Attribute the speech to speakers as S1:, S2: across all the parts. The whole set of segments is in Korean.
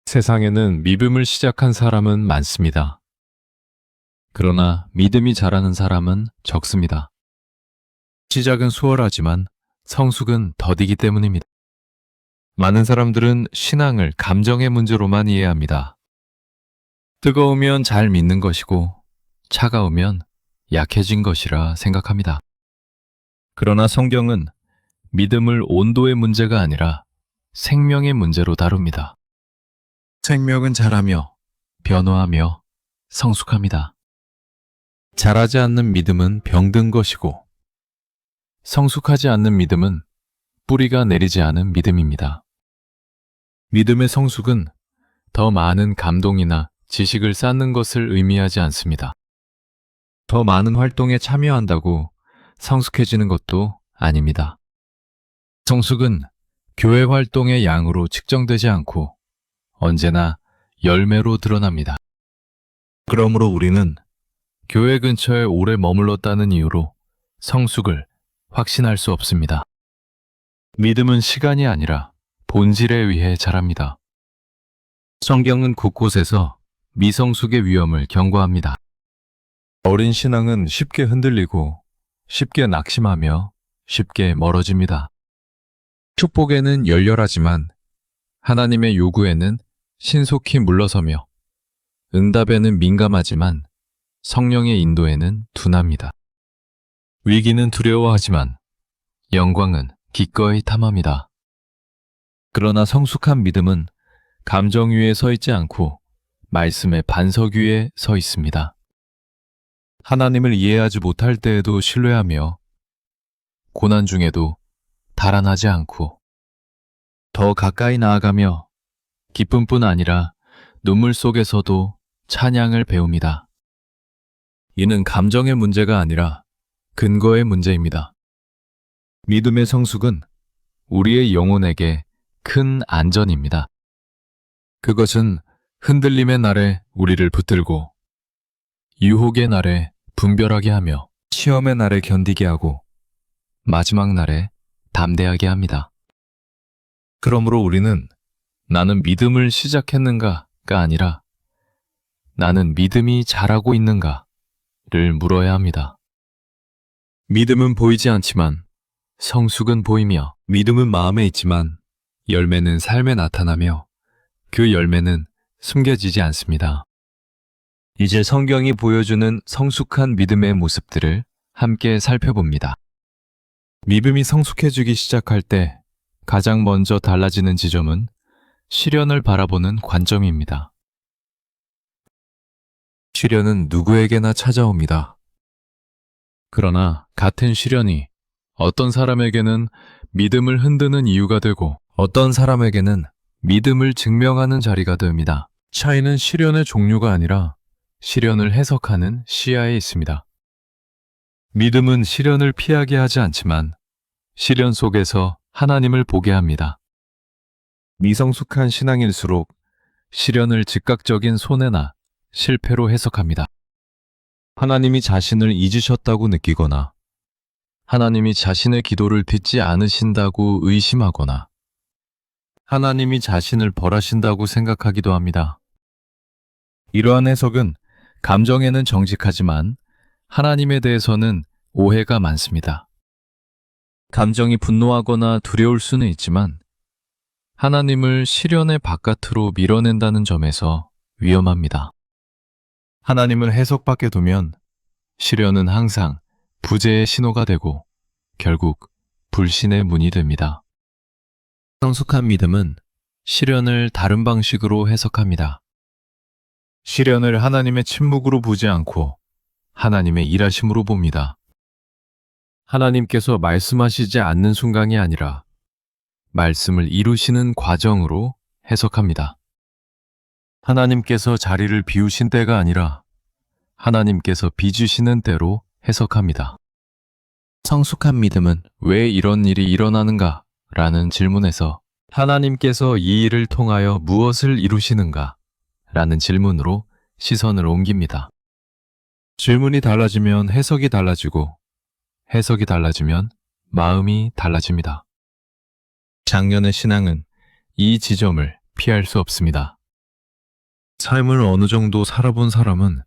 S1: 세상에는 믿음을 시작한 사람은 많습니다. 그러나 믿음이 자라는 사람은 적습니다. 시작은 수월하지만 성숙은 더디기 때문입니다. 많은 사람들은 신앙을 감정의 문제로만 이해합니다. 뜨거우면 잘 믿는 것이고 차가우면 약해진 것이라 생각합니다. 그러나 성경은 믿음을 온도의 문제가 아니라 생명의 문제로 다룹니다. 생명은 자라며 변화하며 성숙합니다. 자라지 않는 믿음은 병든 것이고 성숙하지 않는 믿음은 뿌리가 내리지 않은 믿음입니다. 믿음의 성숙은 더 많은 감동이나 지식을 쌓는 것을 의미하지 않습니다. 더 많은 활동에 참여한다고 성숙해지는 것도 아닙니다. 성숙은 교회 활동의 양으로 측정되지 않고 언제나 열매로 드러납니다. 그러므로 우리는 교회 근처에 오래 머물렀다는 이유로 성숙을 확신할 수 없습니다. 믿음은 시간이 아니라 본질에 의해 자랍니다. 성경은 곳곳에서 미성숙의 위험을 경고합니다. 어린 신앙은 쉽게 흔들리고 쉽게 낙심하며 쉽게 멀어집니다. 축복에는 열렬하지만 하나님의 요구에는 신속히 물러서며 응답에는 민감하지만 성령의 인도에는 둔합니다. 위기는 두려워하지만 영광은 기꺼이 탐합니다. 그러나 성숙한 믿음은 감정 위에 서 있지 않고 말씀의 반석 위에 서 있습니다. 하나님을 이해하지 못할 때에도 신뢰하며 고난 중에도 달아나지 않고 더 가까이 나아가며 기쁨뿐 아니라 눈물 속에서도 찬양을 배웁니다. 이는 감정의 문제가 아니라 근거의 문제입니다. 믿음의 성숙은 우리의 영혼에게 큰 안전입니다. 그것은 흔들림의 날에 우리를 붙들고 유혹의 날에 분별하게 하며 시험의 날에 견디게 하고 마지막 날에 담대하게 합니다. 그러므로 우리는 나는 믿음을 시작했는가가 아니라 나는 믿음이 자라고 있는가를 물어야 합니다. 믿음은 보이지 않지만 성숙은 보이며 믿음은 마음에 있지만 열매는 삶에 나타나며 그 열매는 숨겨지지 않습니다. 이제 성경이 보여주는 성숙한 믿음의 모습들을 함께 살펴봅니다. 믿음이 성숙해지기 시작할 때 가장 먼저 달라지는 지점은 시련을 바라보는 관점입니다. 시련은 누구에게나 찾아옵니다. 그러나 같은 시련이 어떤 사람에게는 믿음을 흔드는 이유가 되고 어떤 사람에게는 믿음을 증명하는 자리가 됩니다. 차이는 시련의 종류가 아니라 시련을 해석하는 시야에 있습니다. 믿음은 시련을 피하게 하지 않지만 시련 속에서 하나님을 보게 합니다. 미성숙한 신앙일수록 시련을 즉각적인 손해나 실패로 해석합니다. 하나님이 자신을 잊으셨다고 느끼거나 하나님이 자신의 기도를 듣지 않으신다고 의심하거나 하나님이 자신을 벌하신다고 생각하기도 합니다. 이러한 해석은 감정에는 정직하지만 하나님에 대해서는 오해가 많습니다. 감정이 분노하거나 두려울 수는 있지만 하나님을 시련의 바깥으로 밀어낸다는 점에서 위험합니다. 하나님을 해석 밖에 두면 시련은 항상 부재의 신호가 되고 결국 불신의 문이 됩니다. 성숙한 믿음은 시련을 다른 방식으로 해석합니다. 시련을 하나님의 침묵으로 보지 않고 하나님의 일하심으로 봅니다. 하나님께서 말씀하시지 않는 순간이 아니라 말씀을 이루시는 과정으로 해석합니다. 하나님께서 자리를 비우신 때가 아니라 하나님께서 빚으시는 때로 해석합니다. 성숙한 믿음은 왜 이런 일이 일어나는가? 라는 질문에서 하나님께서 이 일을 통하여 무엇을 이루시는가? 라는 질문으로 시선을 옮깁니다. 질문이 달라지면 해석이 달라지고 해석이 달라지면 마음이 달라집니다. 작년의 신앙은 이 지점을 피할 수 없습니다. 삶을 어느 정도 살아본 사람은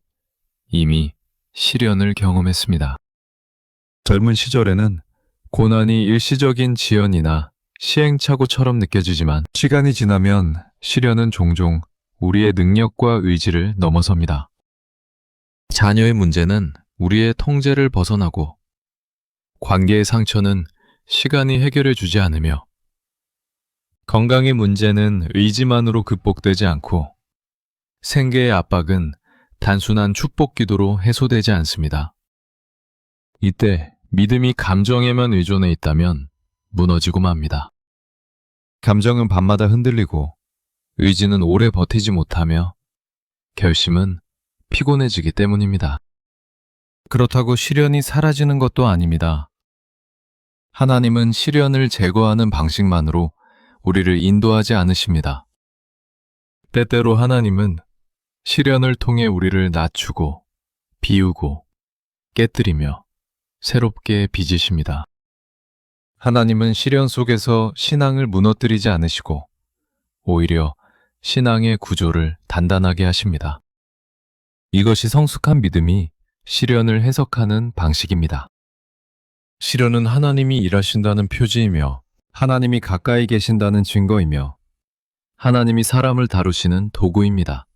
S1: 이미 시련을 경험했습니다. 젊은 시절에는 고난이 일시적인 지연이나 시행착오처럼 느껴지지만 시간이 지나면 시련은 종종 우리의 능력과 의지를 넘어섭니다. 자녀의 문제는 우리의 통제를 벗어나고 관계의 상처는 시간이 해결해 주지 않으며 건강의 문제는 의지만으로 극복되지 않고 생계의 압박은 단순한 축복 기도로 해소되지 않습니다. 이때 믿음이 감정에만 의존해 있다면 무너지고 맙니다. 감정은 밤마다 흔들리고 의지는 오래 버티지 못하며 결심은 피곤해지기 때문입니다. 그렇다고 시련이 사라지는 것도 아닙니다. 하나님은 시련을 제거하는 방식만으로 우리를 인도하지 않으십니다. 때때로 하나님은 시련을 통해 우리를 낮추고 비우고 깨뜨리며 새롭게 빚으십니다. 하나님은 시련 속에서 신앙을 무너뜨리지 않으시고 오히려 신앙의 구조를 단단하게 하십니다. 이것이 성숙한 믿음이 시련을 해석하는 방식입니다. 시련은 하나님이 일하신다는 표지이며 하나님이 가까이 계신다는 증거이며 하나님이 사람을 다루시는 도구입니다.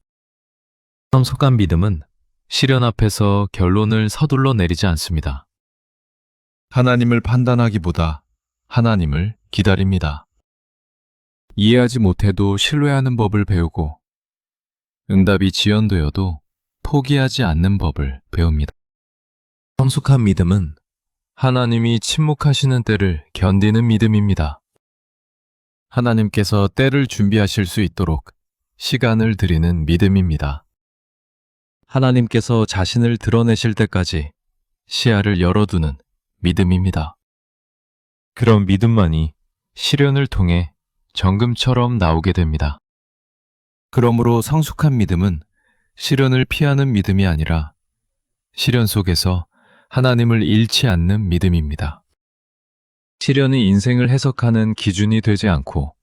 S1: 성숙한 믿음은 시련 앞에서 결론을 서둘러 내리지 않습니다. 하나님을 판단하기보다 하나님을 기다립니다. 이해하지 못해도 신뢰하는 법을 배우고 응답이 지연되어도 포기하지 않는 법을 배웁니다. 성숙한 믿음은 하나님이 침묵하시는 때를 견디는 믿음입니다. 하나님께서 때를 준비하실 수 있도록 시간을 드리는 믿음입니다. 하나님께서 자신을 드러내실 때까지 시야를 열어두는 믿음입니다. 그런 믿음만이 시련을 통해 정금처럼 나오게 됩니다. 그러므로 성숙한 믿음은 시련을 피하는 믿음이 아니라 시련 속에서 하나님을 잃지 않는 믿음입니다. 시련이 인생을 해석하는 기준이 되지 않고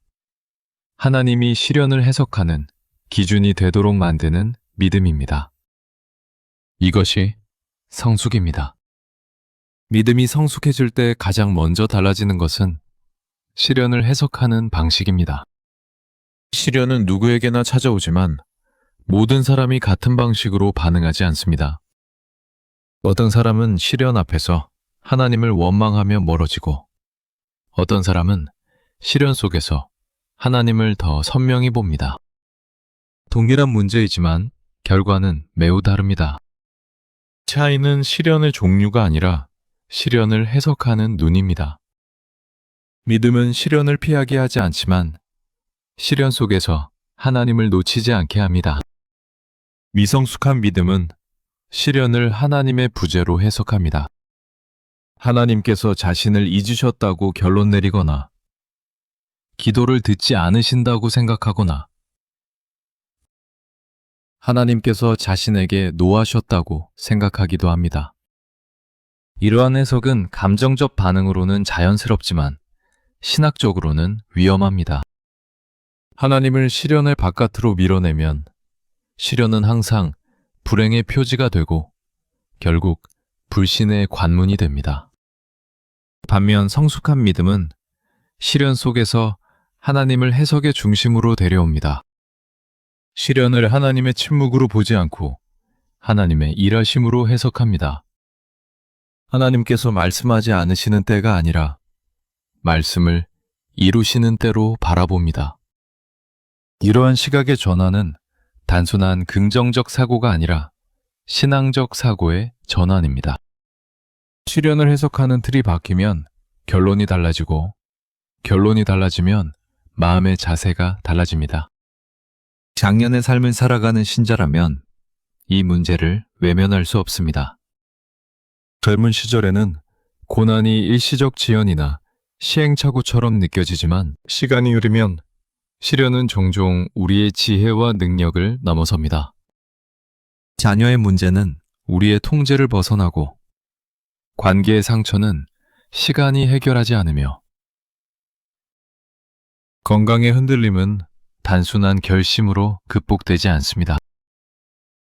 S1: 하나님이 시련을 해석하는 기준이 되도록 만드는 믿음입니다. 이것이 성숙입니다. 믿음이 성숙해질 때 가장 먼저 달라지는 것은 시련을 해석하는 방식입니다. 시련은 누구에게나 찾아오지만 모든 사람이 같은 방식으로 반응하지 않습니다. 어떤 사람은 시련 앞에서 하나님을 원망하며 멀어지고 어떤 사람은 시련 속에서 하나님을 더 선명히 봅니다. 동일한 문제이지만 결과는 매우 다릅니다. 차이는 시련의 종류가 아니라 시련을 해석하는 눈입니다. 믿음은 시련을 피하게 하지 않지만 시련 속에서 하나님을 놓치지 않게 합니다. 미성숙한 믿음은 시련을 하나님의 부재로 해석합니다. 하나님께서 자신을 잊으셨다고 결론 내리거나 기도를 듣지 않으신다고 생각하거나 하나님께서 자신에게 노하셨다고 생각하기도 합니다. 이러한 해석은 감정적 반응으로는 자연스럽지만 신학적으로는 위험합니다. 하나님을 시련의 바깥으로 밀어내면 시련은 항상 불행의 표지가 되고 결국 불신의 관문이 됩니다. 반면 성숙한 믿음은 시련 속에서 하나님을 해석의 중심으로 데려옵니다. 시련을 하나님의 침묵으로 보지 않고 하나님의 일하심으로 해석합니다. 하나님께서 말씀하지 않으시는 때가 아니라 말씀을 이루시는 때로 바라봅니다. 이러한 시각의 전환은 단순한 긍정적 사고가 아니라 신앙적 사고의 전환입니다. 시련을 해석하는 틀이 바뀌면 결론이 달라지고 결론이 달라지면 마음의 자세가 달라집니다. 작년의 삶을 살아가는 신자라면 이 문제를 외면할 수 없습니다. 젊은 시절에는 고난이 일시적 지연이나 시행착오처럼 느껴지지만 시간이 흐르면 시련은 종종 우리의 지혜와 능력을 넘어섭니다. 자녀의 문제는 우리의 통제를 벗어나고 관계의 상처는 시간이 해결하지 않으며 건강의 흔들림은 단순한 결심으로 극복되지 않습니다.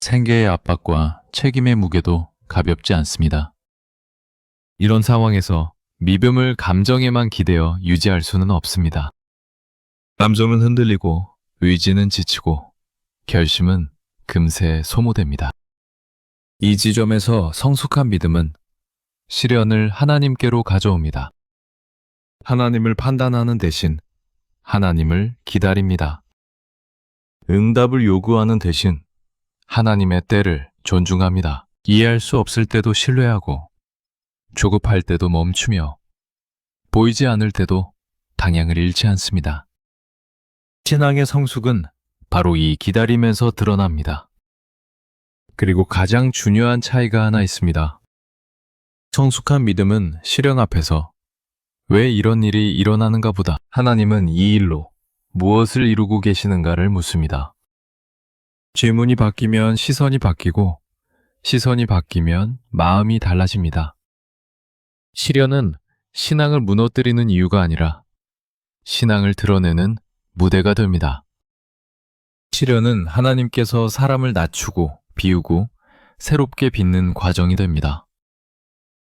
S1: 생계의 압박과 책임의 무게도 가볍지 않습니다. 이런 상황에서 믿음을 감정에만 기대어 유지할 수는 없습니다. 감정은 흔들리고 의지는 지치고 결심은 금세 소모됩니다. 이 지점에서 성숙한 믿음은 시련을 하나님께로 가져옵니다. 하나님을 판단하는 대신 하나님을 기다립니다. 응답을 요구하는 대신 하나님의 때를 존중합니다. 이해할 수 없을 때도 신뢰하고 조급할 때도 멈추며 보이지 않을 때도 방향을 잃지 않습니다. 신앙의 성숙은 바로 이 기다림에서 드러납니다. 그리고 가장 중요한 차이가 하나 있습니다. 성숙한 믿음은 시련 앞에서 왜 이런 일이 일어나는가 보다 하나님은 이 일로 무엇을 이루고 계시는가를 묻습니다. 질문이 바뀌면 시선이 바뀌고 시선이 바뀌면 마음이 달라집니다. 시련은 신앙을 무너뜨리는 이유가 아니라 신앙을 드러내는 무대가 됩니다. 시련은 하나님께서 사람을 낮추고 비우고 새롭게 빚는 과정이 됩니다.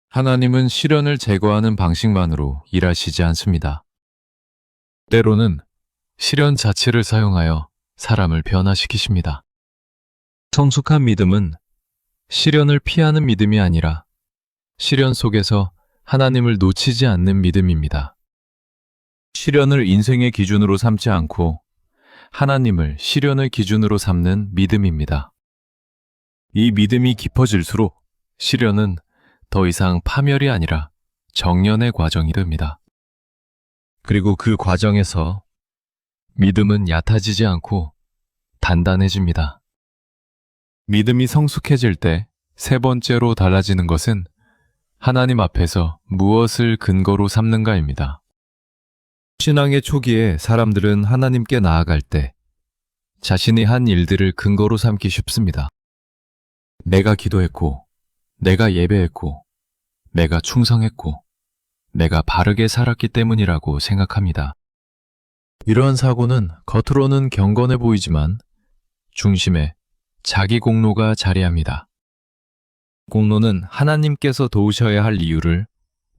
S1: 하나님은 시련을 제거하는 방식만으로 일하시지 않습니다. 때로는 시련 자체를 사용하여 사람을 변화시키십니다. 성숙한 믿음은 시련을 피하는 믿음이 아니라 시련 속에서 하나님을 놓치지 않는 믿음입니다. 시련을 인생의 기준으로 삼지 않고 하나님을 시련의 기준으로 삼는 믿음입니다. 이 믿음이 깊어질수록 시련은 더 이상 파멸이 아니라 정련의 과정이 됩니다. 그리고 그 과정에서 믿음은 얕아지지 않고 단단해집니다. 믿음이 성숙해질 때 세 번째로 달라지는 것은 하나님 앞에서 무엇을 근거로 삼는가입니다. 신앙의 초기에 사람들은 하나님께 나아갈 때 자신이 한 일들을 근거로 삼기 쉽습니다. 내가 기도했고, 내가 예배했고, 내가 충성했고, 내가 바르게 살았기 때문이라고 생각합니다. 이러한 사고는 겉으로는 경건해 보이지만 중심에 자기 공로가 자리합니다. 공로는 하나님께서 도우셔야 할 이유를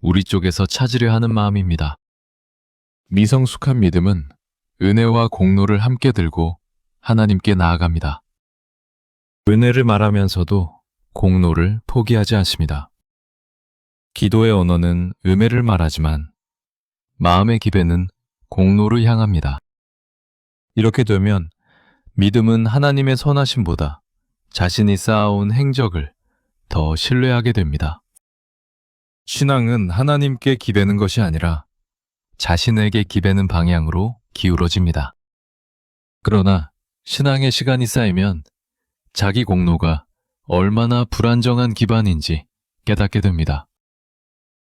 S1: 우리 쪽에서 찾으려 하는 마음입니다. 미성숙한 믿음은 은혜와 공로를 함께 들고 하나님께 나아갑니다. 은혜를 말하면서도 공로를 포기하지 않습니다. 기도의 언어는 은혜를 말하지만 마음의 기배는 공로를 향합니다. 이렇게 되면 믿음은 하나님의 선하심보다 자신이 쌓아온 행적을 더 신뢰하게 됩니다. 신앙은 하나님께 기대는 것이 아니라 자신에게 기대는 방향으로 기울어집니다. 그러나 신앙의 시간이 쌓이면 자기 공로가 얼마나 불안정한 기반인지 깨닫게 됩니다.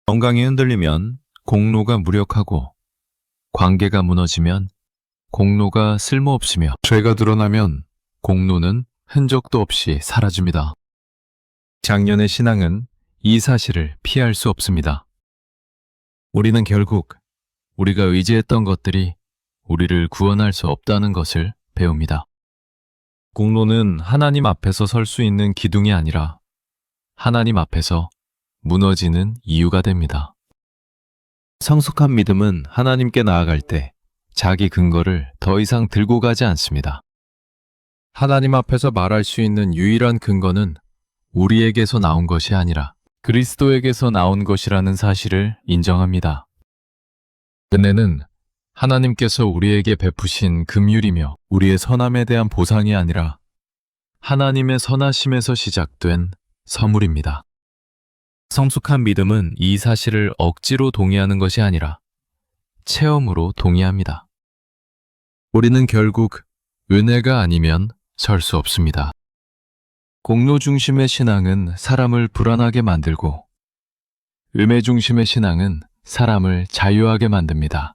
S1: 건강이 흔들리면 공로가 무력하고 관계가 무너지면 공로가 쓸모없으며 죄가 드러나면 공로는 흔적도 없이 사라집니다. 작년의 신앙은 이 사실을 피할 수 없습니다. 우리는 결국 우리가 의지했던 것들이 우리를 구원할 수 없다는 것을 배웁니다. 공로는 하나님 앞에서 설 수 있는 기둥이 아니라 하나님 앞에서 무너지는 이유가 됩니다. 성숙한 믿음은 하나님께 나아갈 때 자기 근거를 더 이상 들고 가지 않습니다. 하나님 앞에서 말할 수 있는 유일한 근거는 우리에게서 나온 것이 아니라 그리스도에게서 나온 것이라는 사실을 인정합니다. 은혜는 하나님께서 우리에게 베푸신 긍휼이며 우리의 선함에 대한 보상이 아니라 하나님의 선하심에서 시작된 선물입니다. 성숙한 믿음은 이 사실을 억지로 동의하는 것이 아니라 체험으로 동의합니다. 우리는 결국 은혜가 아니면 설 수 없습니다. 공로 중심의 신앙은 사람을 불안하게 만들고 은혜 중심의 신앙은 사람을 자유하게 만듭니다.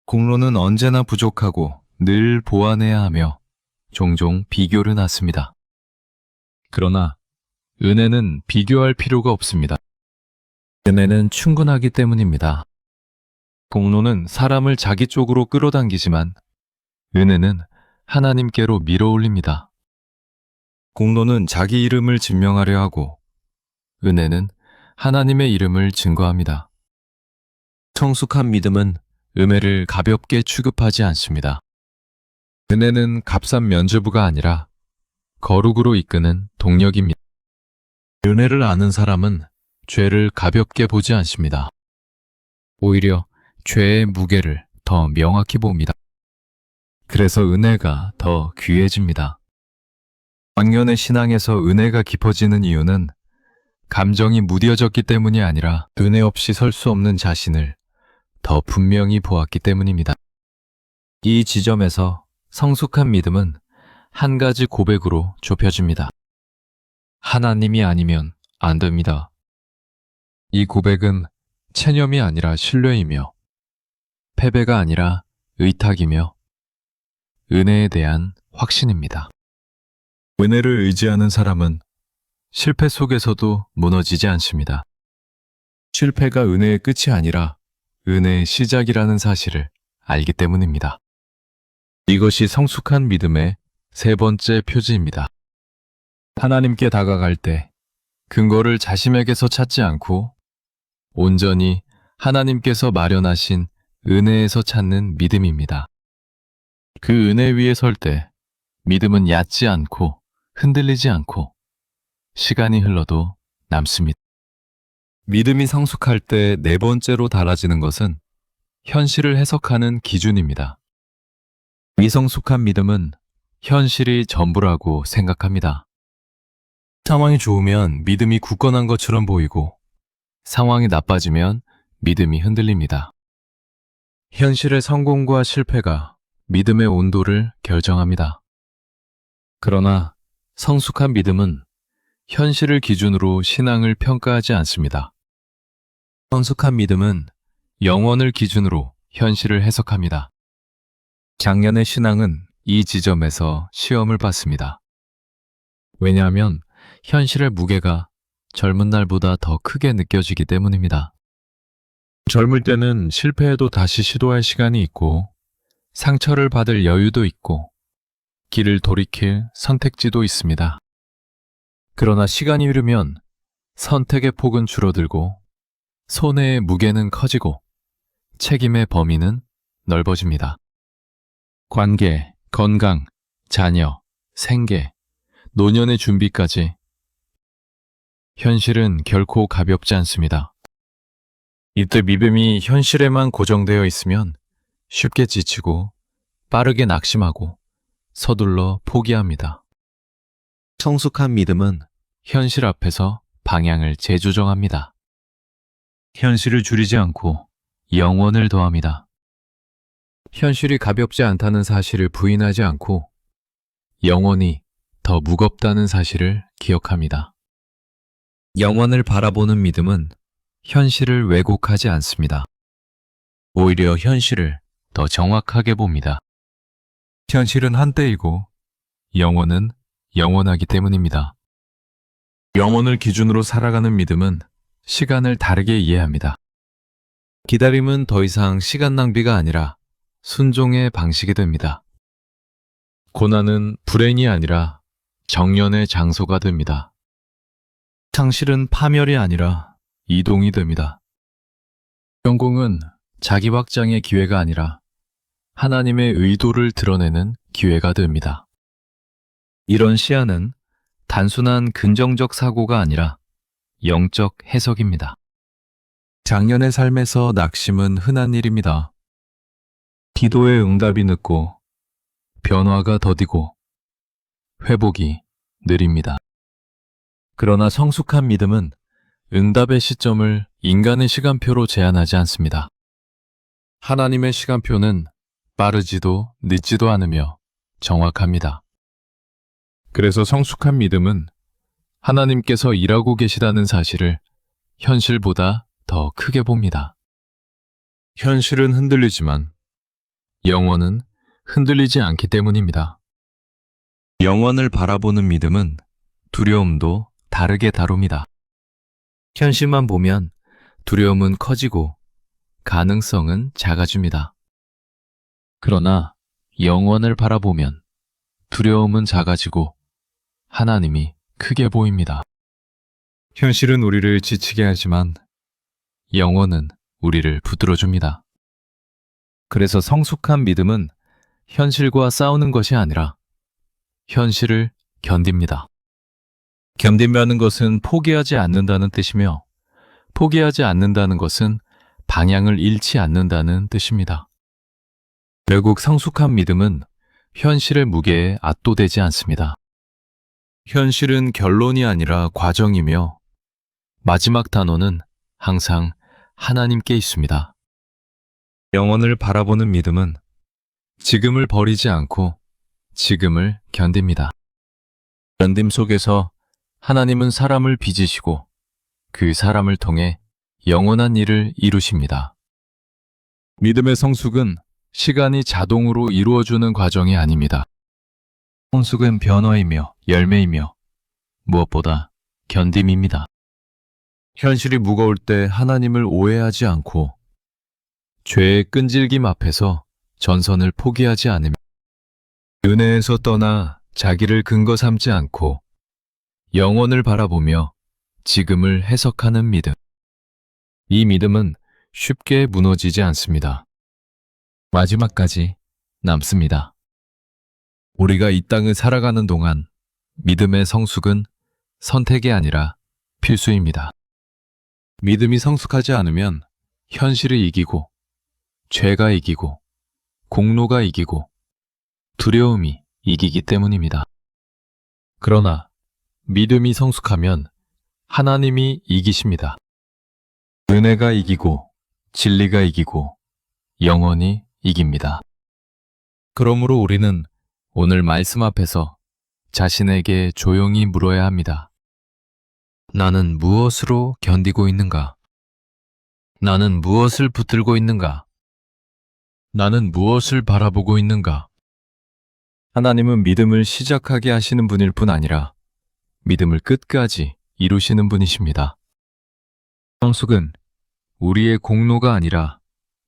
S1: 공로는 언제나 부족하고 늘 보완해야 하며 종종 비교를 낳습니다. 그러나 은혜는 비교할 필요가 없습니다. 은혜는 충분하기 때문입니다. 공로는 사람을 자기 쪽으로 끌어당기지만 은혜는 하나님께로 밀어올립니다. 공로는 자기 이름을 증명하려 하고 은혜는 하나님의 이름을 증거합니다. 성숙한 믿음은 은혜를 가볍게 취급하지 않습니다. 은혜는 값싼 면죄부가 아니라 거룩으로 이끄는 동력입니다. 은혜를 아는 사람은 죄를 가볍게 보지 않습니다. 오히려 죄의 무게를 더 명확히 봅니다. 그래서 은혜가 더 귀해집니다. 왕년의 신앙에서 은혜가 깊어지는 이유는 감정이 무뎌졌기 때문이 아니라 은혜 없이 설 수 없는 자신을 더 분명히 보았기 때문입니다. 이 지점에서 성숙한 믿음은 한 가지 고백으로 좁혀집니다. 하나님이 아니면 안 됩니다. 이 고백은 체념이 아니라 신뢰이며 패배가 아니라 의탁이며 은혜에 대한 확신입니다. 은혜를 의지하는 사람은 실패 속에서도 무너지지 않습니다. 실패가 은혜의 끝이 아니라 은혜의 시작이라는 사실을 알기 때문입니다. 이것이 성숙한 믿음의 세 번째 표지입니다. 하나님께 다가갈 때 근거를 자신에게서 찾지 않고 온전히 하나님께서 마련하신 은혜에서 찾는 믿음입니다. 그 은혜 위에 설 때 믿음은 얕지 않고 흔들리지 않고 시간이 흘러도 남습니다. 믿음이 성숙할 때 네 번째로 달라지는 것은 현실을 해석하는 기준입니다. 미성숙한 믿음은 현실이 전부라고 생각합니다. 상황이 좋으면 믿음이 굳건한 것처럼 보이고 상황이 나빠지면 믿음이 흔들립니다. 현실의 성공과 실패가 믿음의 온도를 결정합니다. 그러나 성숙한 믿음은 현실을 기준으로 신앙을 평가하지 않습니다. 성숙한 믿음은 영원을 기준으로 현실을 해석합니다. 작년의 신앙은 이 지점에서 시험을 받습니다. 왜냐하면 현실의 무게가 젊은 날보다 더 크게 느껴지기 때문입니다. 젊을 때는 실패해도 다시 시도할 시간이 있고 상처를 받을 여유도 있고 길을 돌이킬 선택지도 있습니다. 그러나 시간이 흐르면 선택의 폭은 줄어들고 손해의 무게는 커지고 책임의 범위는 넓어집니다. 관계, 건강, 자녀, 생계, 노년의 준비까지 현실은 결코 가볍지 않습니다. 이때 믿음이 현실에만 고정되어 있으면 쉽게 지치고 빠르게 낙심하고 서둘러 포기합니다. 성숙한 믿음은 현실 앞에서 방향을 재조정합니다. 현실을 줄이지 않고 영원을 더합니다. 현실이 가볍지 않다는 사실을 부인하지 않고 영원이 더 무겁다는 사실을 기억합니다. 영원을 바라보는 믿음은 현실을 왜곡하지 않습니다. 오히려 현실을 더 정확하게 봅니다. 현실은 한때이고 영원은 영원하기 때문입니다. 영원을 기준으로 살아가는 믿음은 시간을 다르게 이해합니다. 기다림은 더 이상 시간 낭비가 아니라 순종의 방식이 됩니다. 고난은 불행이 아니라 정련의 장소가 됩니다. 상실은 파멸이 아니라 이동이 됩니다. 성공은 자기 확장의 기회가 아니라 하나님의 의도를 드러내는 기회가 됩니다. 이런 시야는 단순한 근정적 사고가 아니라 영적 해석입니다. 작년의 삶에서 낙심은 흔한 일입니다. 기도의 응답이 늦고 변화가 더디고 회복이 느립니다. 그러나 성숙한 믿음은 응답의 시점을 인간의 시간표로 제한하지 않습니다. 하나님의 시간표는 빠르지도 늦지도 않으며 정확합니다. 그래서 성숙한 믿음은 하나님께서 일하고 계시다는 사실을 현실보다 더 크게 봅니다. 현실은 흔들리지만 영원은 흔들리지 않기 때문입니다. 영원을 바라보는 믿음은 두려움도 다르게 다룹니다. 현실만 보면 두려움은 커지고 가능성은 작아집니다. 그러나 영원을 바라보면 두려움은 작아지고 하나님이 크게 보입니다. 현실은 우리를 지치게 하지만 영혼은 우리를 붙들어줍니다. 그래서 성숙한 믿음은 현실과 싸우는 것이 아니라 현실을 견딥니다. 견딘다는 것은 포기하지 않는다는 뜻이며 포기하지 않는다는 것은 방향을 잃지 않는다는 뜻입니다. 결국 성숙한 믿음은 현실의 무게에 압도되지 않습니다. 현실은 결론이 아니라 과정이며 마지막 단어는 항상 하나님께 있습니다. 영혼을 바라보는 믿음은 지금을 버리지 않고 지금을 견딥니다. 견딤 속에서 하나님은 사람을 빚으시고 그 사람을 통해 영원한 일을 이루십니다. 믿음의 성숙은 시간이 자동으로 이루어주는 과정이 아닙니다. 성숙은 변화이며 열매이며 무엇보다 견딤입니다. 현실이 무거울 때 하나님을 오해하지 않고 죄의 끈질김 앞에서 전선을 포기하지 않으며 은혜에서 떠나 자기를 근거 삼지 않고 영원을 바라보며 지금을 해석하는 믿음. 이 믿음은 쉽게 무너지지 않습니다. 마지막까지 남습니다. 우리가 이 땅을 살아가는 동안 믿음의 성숙은 선택이 아니라 필수입니다. 믿음이 성숙하지 않으면 현실이 이기고 죄가 이기고 공로가 이기고 두려움이 이기기 때문입니다. 그러나 믿음이 성숙하면 하나님이 이기십니다. 은혜가 이기고 진리가 이기고 영원히 이깁니다. 그러므로 우리는 오늘 말씀 앞에서 자신에게 조용히 물어야 합니다. 나는 무엇으로 견디고 있는가? 나는 무엇을 붙들고 있는가? 나는 무엇을 바라보고 있는가? 하나님은 믿음을 시작하게 하시는 분일 뿐 아니라 믿음을 끝까지 이루시는 분이십니다. 성숙은 우리의 공로가 아니라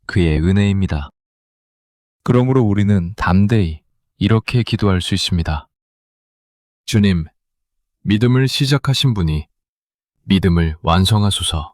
S1: 그의 은혜입니다. 그러므로 우리는 담대히 이렇게 기도할 수 있습니다. 주님, 믿음을 시작하신 분이 믿음을 완성하소서.